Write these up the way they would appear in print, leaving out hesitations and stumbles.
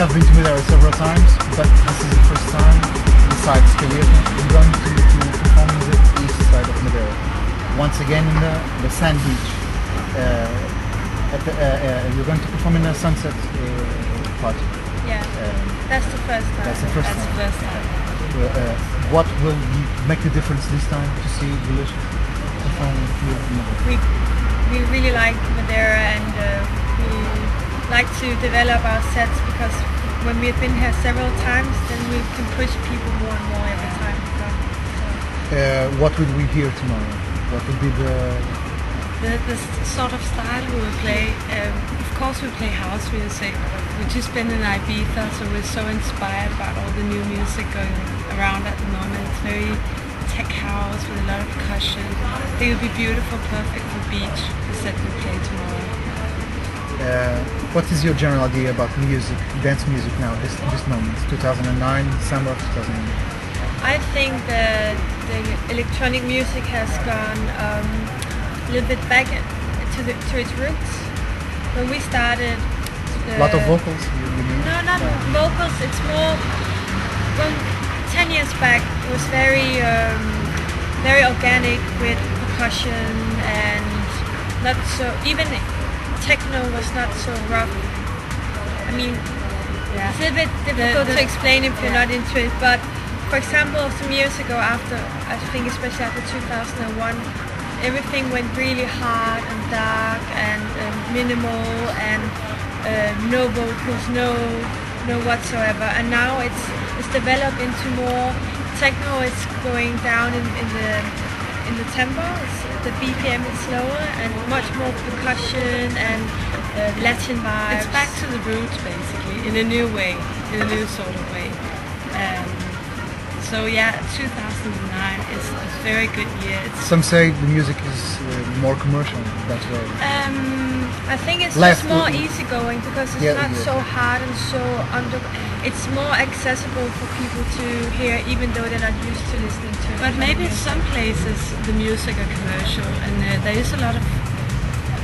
have been to Madeira several times, but this is the first time, besides Korea, I'm going to perform in the east side of Madeira. Once again in the sand beach. You're going to perform in a sunset party. Yeah, that's the first time. That's the first time. What will make the difference this time to see Delicious perform here in Madeira? We really like Madeira, and we like to develop our sets, because when we've been here several times, then we can push people more and more every time we come. So. What will we hear tomorrow? What will be the sort of style we will play? Of course we play house music. We've just been in Ibiza, so we're so inspired about all the new music going around at the moment. It's very tech house with a lot of percussion. I think it would be beautiful, perfect for beach, the set we play tomorrow. What is your general idea about music, dance music now, this moment, 2009, summer of 2009? I think the electronic music has gone a little bit back to its roots. When we started... A lot of vocals, you mean? No, not vocals, it's more... Well, 10 years back it was very organic with percussion, and not so... Even techno was not so rough. I mean, yeah. It's a little bit difficult to explain if you're not into it, but for example, some years ago, after, I think especially after 2001, everything went really hard and dark and minimal, and no vocals, no whatsoever. And now it's developed into more techno. It's going down in the tempo. The BPM is slower and much more percussion and Latin vibes. It's back to the roots, basically, in a new way, in a new sort of way. So yeah, 2009 is a very good year. Some say the music is more commercial that way. I think it's just more easygoing, because it's not so hard and so it's more accessible for people to hear, even though they're not used to listening to it. But maybe some places the music are commercial, and there is a lot of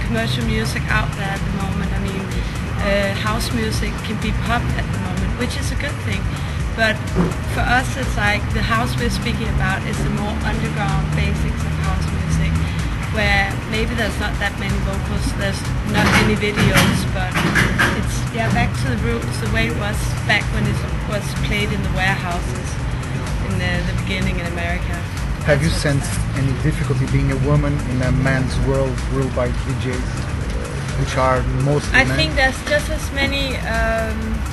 commercial music out there at the moment. I mean, house music can be pop at the moment, which is a good thing. But for us, it's like the house we're speaking about is the more underground basics of house music, where maybe there's not that many vocals, there's not any videos, but it's back to the roots, the way it was back when it was played in the warehouses in the beginning in America. Have you sensed any difficulty being a woman in a man's world ruled by DJs, which are mostly men? I think there's just as many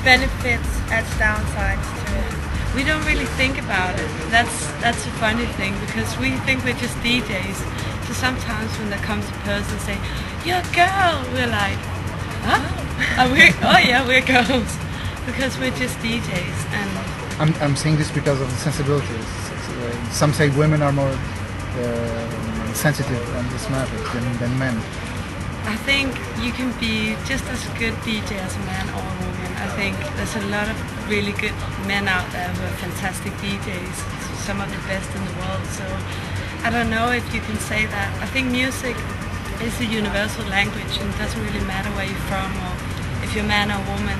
benefits as downsides to it. We don't really think about it. That's a funny thing, because we think we're just DJs. So sometimes when there comes a person and say, "You're a girl," we're like, "Huh? Oh yeah, we're girls," because we're just DJs. And I'm saying this because of the sensibilities. Some say women are more sensitive on this matter than men. I think you can be just as good DJ as a man or a woman. I think there's a lot of really good men out there who are fantastic DJs, some of the best in the world. So I don't know if you can say that. I think music is a universal language, and it doesn't really matter where you're from or if you're a man or a woman.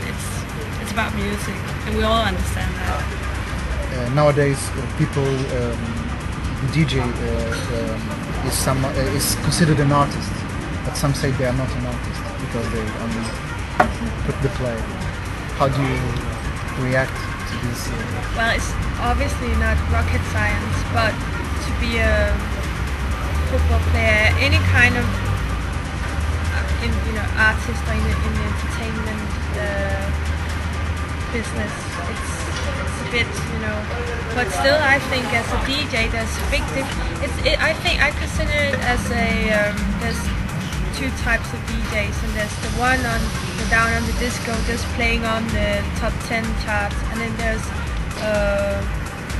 It's about music, and we all understand that. Nowadays, people, DJ is considered an artist. But some say they are not an artist because they only put the play. How do you react to this? Well, it's obviously not rocket science, but to be a football player, any kind of artist or in the entertainment business, it's a bit, but still I think as a DJ there's a big difference. I consider it as there's two types of DJs, and there's the one down on the disco just playing on the top 10 charts, and then there's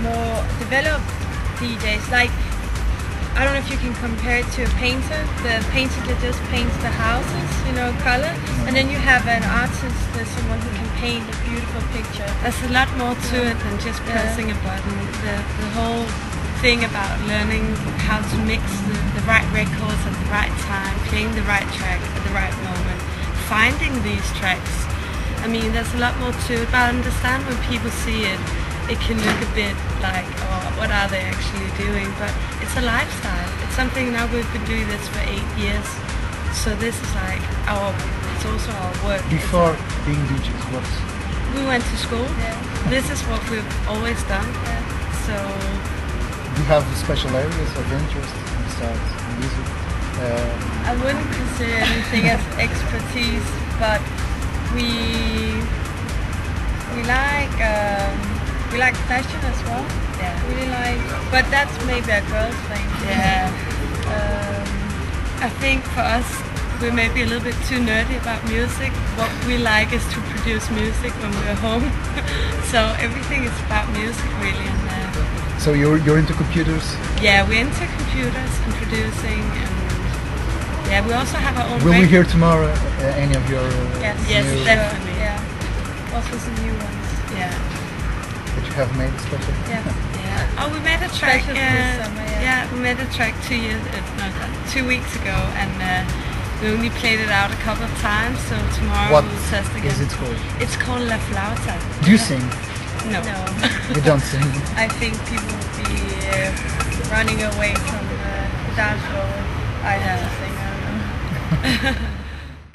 more developed DJs, like, I don't know if you can compare it to a painter, the painter that just paints the houses, color, and then you have an artist, there's someone who can paint a beautiful picture. There's a lot more to it than just pressing a button. The whole thing about learning how to mix the right records at the right time, playing the right track at the right moment, finding these tracks, I mean, there's a lot more to it, but I understand when people see it, it can look a bit like, oh, what are they actually doing? But it's a lifestyle. It's something now we've been doing this for 8 years. So this is like it's also our work. Before being DJs, we went to school. Yeah. This is what we've always done. Yeah. So do you have special areas of interest besides music? I wouldn't consider anything as expertise, but we like fashion as well. Yeah. Really like, but that's maybe a girl's thing. yeah, I think for us, we're maybe a little bit too nerdy about music. What we like is to produce music when we're home. So everything is about music really. And So you're into computers? yeah, we're into computers and producing, and yeah, we also have our own. Will we hear tomorrow any of your Yes, Yes, new definitely. Yeah. Also some new ones. Yeah. that you have made special? Yeah. Yeah. Oh, we made a track. Special this summer, yeah. We made a track 2 weeks ago, and we only played it out a couple of times. So tomorrow What we'll test again. is it called? It's called La Flauta. Do you sing? No. No. You don't sing. I think people would be running away from the dance floor if I had to sing. I don't know.